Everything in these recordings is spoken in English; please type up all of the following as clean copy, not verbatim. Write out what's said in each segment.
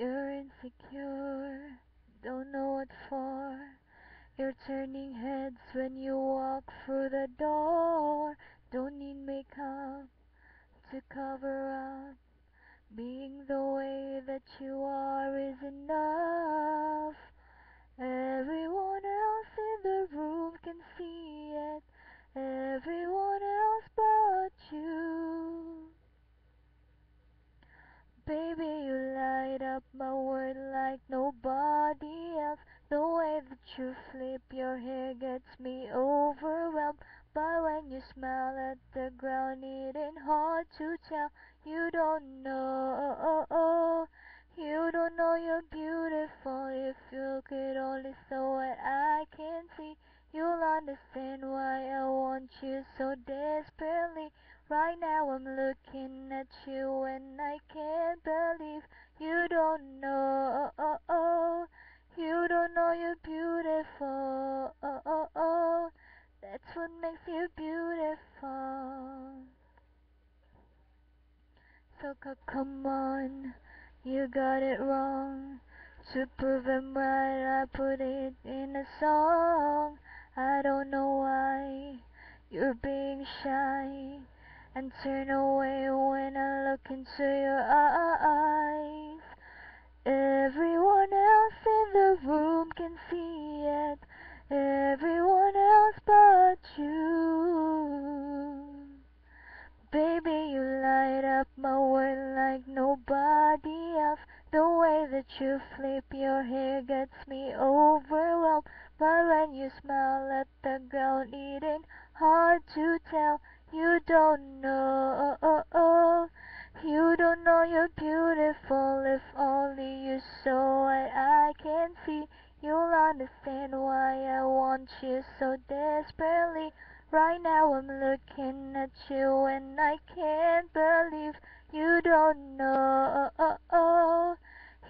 You're insecure, don't know what for. You're turning heads when you walk through the door. Don't need makeup to cover up. Being the way that you are is enough. Everyone else in the room can see it. Everyone else but you. Baby, you light up my world like nobody else. The way that you flip your hair gets me overwhelmed. But when you smile at the ground, it ain't hard to tell. You don't know, you don't know you're beautiful. If you could only see what I can see, you'll understand why I want you so desperately. Right now I'm looking at you and I can't believe you don't know, you don't know you're beautiful. That's what makes you beautiful. So come on, you got it wrong. To prove I'm right, I put it in a song. I don't know why you're being shy and turn away when I look into your eyes. Everyone else in the room can see it, everyone else but you. Baby, you light up my world like nobody else. The way that you flip your hair gets me overwhelmed. But when you smile at the ground, it ain't hard to tell. You don't know, you don't know you're beautiful. If only you saw what I can see, you'll understand why I want you so desperately. Right now I'm looking at you and I can't believe you don't know,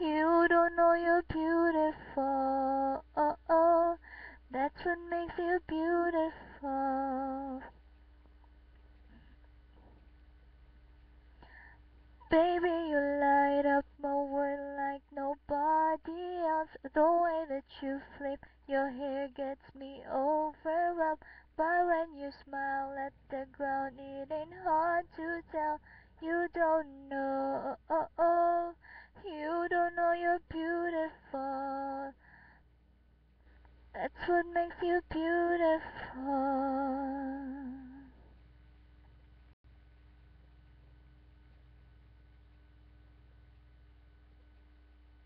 you don't know you're beautiful. That's what makes you beautiful. Baby, you light up my world like nobody else. The way that you flip your hair gets me overwhelmed. But when you smile at the ground, it ain't hard to tell. You don't know, you don't know you're beautiful. That's what makes you beautiful.